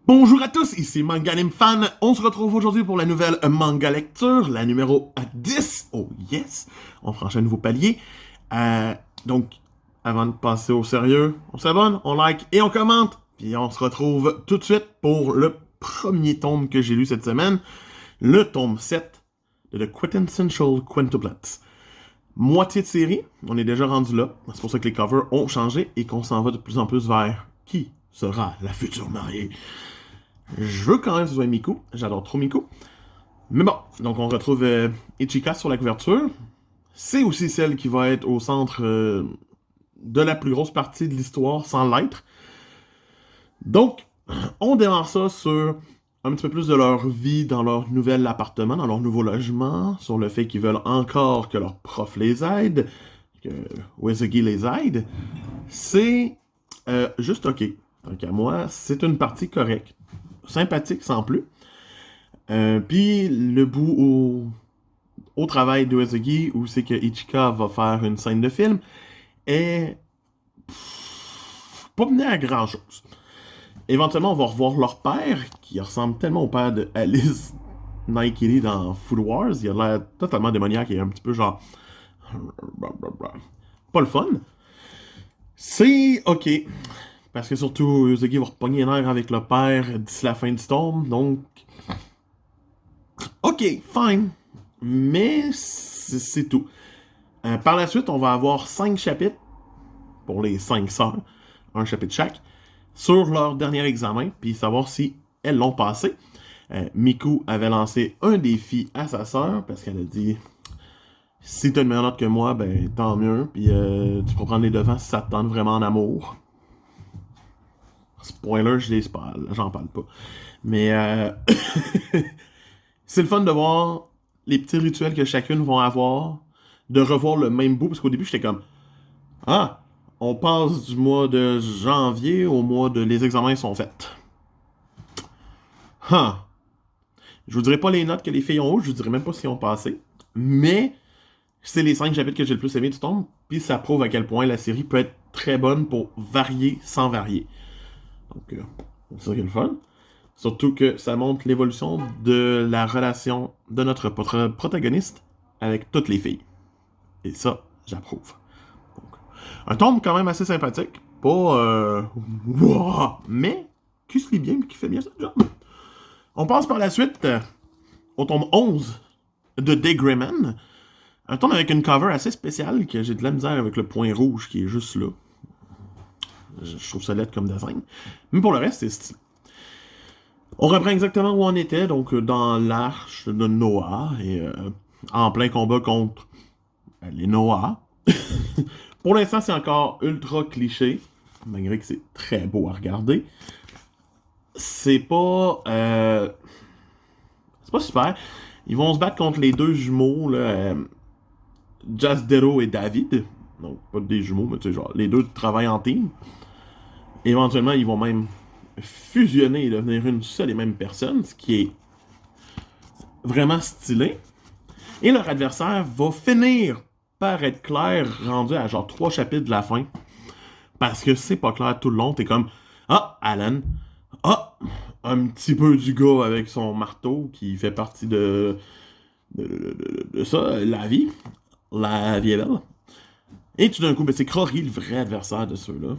Bonjour à tous, ici Manganim Fan. On se retrouve aujourd'hui pour la nouvelle manga lecture, la numéro 10. Oh yes! On franchit un nouveau palier. Donc, avant de passer au sérieux, on s'abonne, on like et on commente. Puis on se retrouve tout de suite pour le premier tome que j'ai lu cette semaine, le tome 7 de The Quintessential Quintuplets. Moitié de série, on est déjà rendu là. C'est pour ça que les covers ont changé et qu'on s'en va de plus en plus vers qui sera la future mariée. Je veux quand même que ce soit Miku. J'adore trop Miku. Mais bon, donc on retrouve Ichika sur la couverture. C'est aussi celle qui va être au centre de la plus grosse partie de l'histoire sans l'être. Donc, on démarre ça sur un petit peu plus de leur vie dans leur nouvel appartement, dans leur nouveau logement, sur le fait qu'ils veulent encore que leur prof les aide, que Uesugi les aide. C'est juste ok. Donc à moi, c'est une partie correcte. Sympathique sans plus. Puis le bout au travail de Uesugi, où c'est que Ichika va faire une scène de film, est pas mené à grand chose. Éventuellement, on va revoir leur père, qui ressemble tellement au père de Alice Naikiri dans Food Wars. Il a l'air totalement démoniaque et un petit peu genre. Pas le fun. C'est ok. Parce que surtout, Uesugi va repogner les nerfs avec le père d'ici la fin du tome, donc... Ok, fine. Mais c'est tout. Par la suite, on va avoir 5 chapitres, pour les 5 sœurs, un chapitre chaque, sur leur dernier examen, puis savoir si elles l'ont passé. Miku avait lancé un défi à sa sœur, parce qu'elle a dit... Si t'as une meilleure note que moi, ben tant mieux, puis tu peux prendre les devants si ça te tente vraiment en amour. Spoiler, j'en parle pas. Mais c'est le fun de voir les petits rituels que chacune vont avoir, de revoir le même bout, parce qu'au début, j'étais comme ah, on passe du mois de janvier au mois de les examens sont faits. Huh. Je vous dirai pas les notes que les filles ont eues, je vous dirai même pas si ont passé, mais c'est les 5 chapitres que j'ai le plus aimé du tome, puis ça prouve à quel point la série peut être très bonne pour varier sans varier. Donc, c'est ça qui est le fun. Surtout que ça montre l'évolution de la relation de notre protagoniste avec toutes les filles. Et ça, j'approuve. Donc, un tome quand même assez sympathique. Pas... wow, mais qui se lit bien et qui fait bien ça, job. On passe par la suite au tome 11 de Daygreman. Un tome avec une cover assez spéciale que j'ai de la misère avec le point rouge qui est juste là. Je trouve ça laid comme design. Mais pour le reste, c'est stylé. On reprend exactement où on était, donc dans l'arche de Noah, et en plein combat contre les Noah. Pour l'instant, c'est encore ultra cliché, malgré que c'est très beau à regarder. C'est pas super. Ils vont se battre contre les deux jumeaux, là, Jasdero et David. Donc, pas des jumeaux, mais tu sais, genre, les deux travaillent en team. Éventuellement, ils vont même fusionner et devenir une seule et même personne, ce qui est vraiment stylé. Et leur adversaire va finir par être clair, rendu à genre 3 chapitres de la fin. Parce que c'est pas clair tout le long. T'es comme, ah, Alan. Ah, un petit peu du gars avec son marteau qui fait partie de ça, la vie. La vie est belle. Et tout d'un coup, ben, c'est Crowry, le vrai adversaire de ceux-là.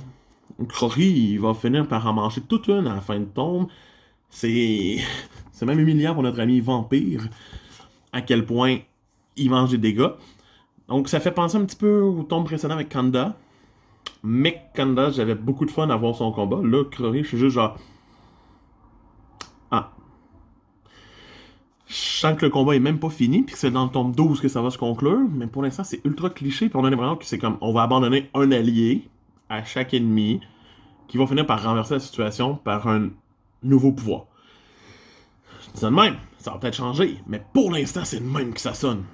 Crowry, il va finir par en manger toute une à la fin de tome. C'est même humiliant pour notre ami Vampire, à quel point il mange des dégâts. Donc ça fait penser un petit peu au tome précédent avec Kanda. Mais Kanda, j'avais beaucoup de fun à voir son combat. Là, Crowry, je suis juste genre... Ah. Je sens que le combat est même pas fini, puis que c'est dans le tome 12 que ça va se conclure. Mais pour l'instant, c'est ultra cliché, puis on a l'impression que c'est comme... On va abandonner un allié à chaque ennemi, qui va finir par renverser la situation par un nouveau pouvoir. Je dis ça de même, ça va peut-être changer, mais pour l'instant, c'est de même que ça sonne.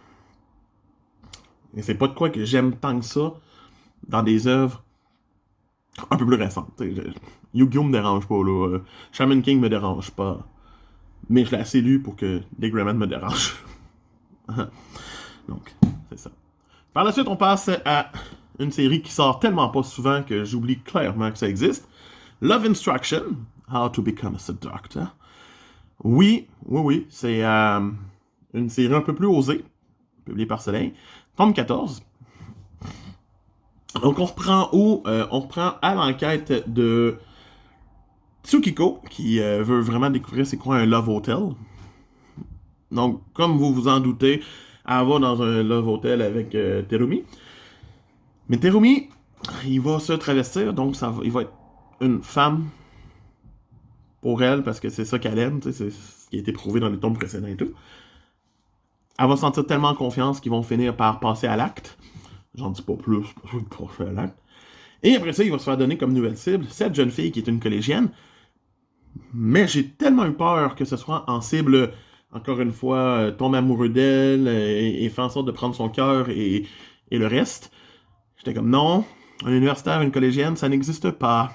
Et c'est pas de quoi que j'aime tant que ça dans des œuvres un peu plus récentes. Yu-Gi-Oh! Me dérange pas, là. Shaman King me dérange pas. Mais je l'ai assez lu pour que Daygreman me dérange. Donc, c'est ça. Par la suite, on passe à une série qui sort tellement pas souvent que j'oublie clairement que ça existe. Love Instruction, How to Become a Seductor. Oui, c'est une série un peu plus osée, publiée par Soleil. Tome 14. Donc on reprend où? On reprend à l'enquête de Tsukiko, qui veut vraiment découvrir c'est quoi un Love Hotel. Donc, comme vous vous en doutez, elle va dans un Love Hotel avec Terumi. Mais Terumi, il va se travestir, donc il va être une femme pour elle, parce que c'est ça qu'elle aime, c'est ce qui a été prouvé dans les tomes précédents et tout. Elle va sentir tellement en confiance qu'ils vont finir par passer à l'acte. J'en dis pas plus, pour faire l'acte. Et après ça, il va se faire donner comme nouvelle cible cette jeune fille qui est une collégienne. Mais j'ai tellement eu peur que ce soit en cible, encore une fois, tombe amoureux d'elle et fait en sorte de prendre son cœur et le reste. J'étais comme non, un universitaire, une collégienne, ça n'existe pas.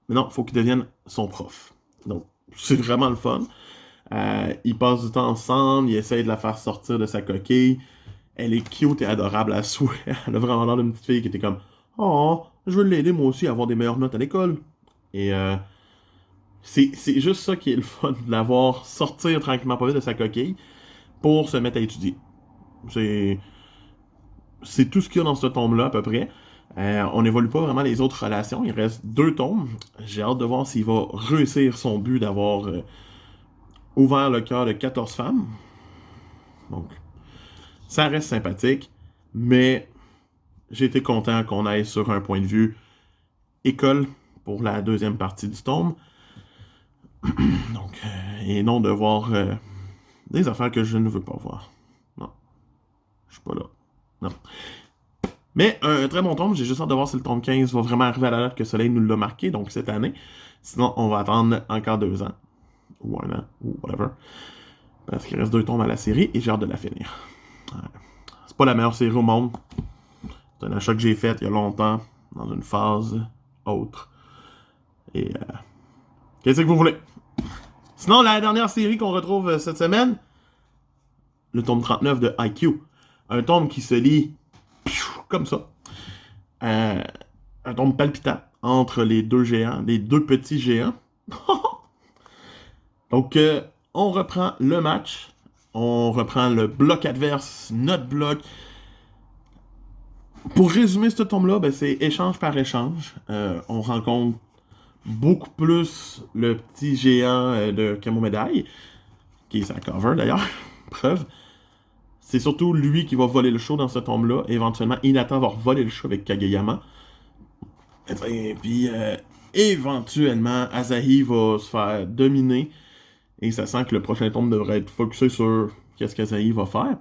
Mais non, il faut qu'il devienne son prof. Donc, c'est vraiment le fun. Ils passent du temps ensemble, ils essayent de la faire sortir de sa coquille. Elle est cute et adorable à souhait. Elle a vraiment l'air d'une petite fille qui était comme « Oh, je veux l'aider moi aussi à avoir des meilleures notes à l'école. » Et c'est juste ça qui est le fun, de la voir sortir tranquillement pas vite de sa coquille pour se mettre à étudier. C'est tout ce qu'il y a dans ce tome-là, à peu près. On n'évolue pas vraiment les autres relations. Il reste 2 tomes. J'ai hâte de voir s'il va réussir son but d'avoir ouvert le cœur de 14 femmes. Donc, ça reste sympathique, mais j'ai été content qu'on aille sur un point de vue école pour la deuxième partie du tome. Donc, et non de voir des affaires que je ne veux pas voir. Non. Je suis pas là. Non. Mais un très bon tome, j'ai juste hâte de voir si le tome 15 va vraiment arriver à la date que Soleil nous l'a marqué, donc cette année. Sinon, on va attendre encore 2 ans. Ou 1 an, ou whatever. Parce qu'il reste 2 tomes à la série et j'ai hâte de la finir. C'est pas la meilleure série au monde. C'est un achat que j'ai fait il y a longtemps, dans une phase autre. Et qu'est-ce que vous voulez? Sinon, la dernière série qu'on retrouve cette semaine, le tome 39 de IQ. Un tome qui se lit comme ça. Un tome palpitant entre les 2 géants, les 2 petits géants. Donc, on reprend le match. On reprend le bloc adverse, notre bloc. Pour résumer ce tome-là, ben, c'est échange par échange. On rencontre beaucoup plus le petit géant de Camomédaille, qui est sa cover d'ailleurs, preuve. C'est surtout lui qui va voler le show dans ce tome-là. Éventuellement, Hinata va voler le show avec Kageyama. Et puis, éventuellement, Asahi va se faire dominer. Et ça sent que le prochain tome devrait être focusé sur qu'est-ce qu'Asahi va faire.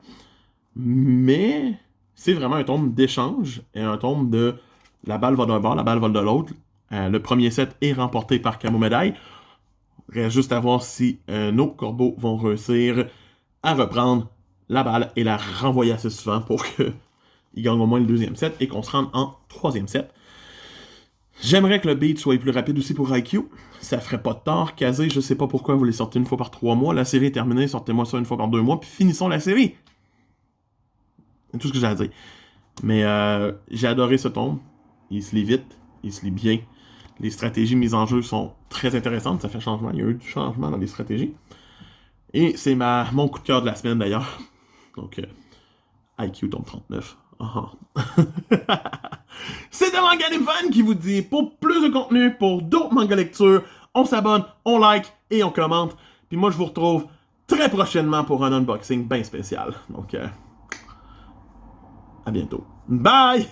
Mais c'est vraiment un tome d'échange et un tome de la balle va d'un bord, la balle va de l'autre. Le premier set est remporté par Camomédaille. Il reste juste à voir si nos corbeaux vont réussir à reprendre la balle et la renvoyer assez souvent pour qu'ils gagnent au moins le 2e set et qu'on se rende en 3e set. J'aimerais que le beat soit plus rapide aussi pour IQ. Ça ferait pas de tort. Kazé, je sais pas pourquoi vous les sortez une fois par 3 mois. La série est terminée, sortez-moi ça une fois par 2 mois, puis finissons la série. C'est tout ce que j'ai à dire. Mais j'ai adoré ce tome. Il se lit vite, il se lit bien. Les stratégies mises en jeu sont très intéressantes. Ça fait changement. Il y a eu du changement dans les stratégies. Et c'est mon coup de cœur de la semaine d'ailleurs. Donc, IQ tome 39. C'était Manga Game Fan qui vous dit pour plus de contenu, pour d'autres manga lectures, on s'abonne, on like et on commente. Puis moi, je vous retrouve très prochainement pour un unboxing bien spécial. Donc, à bientôt. Bye!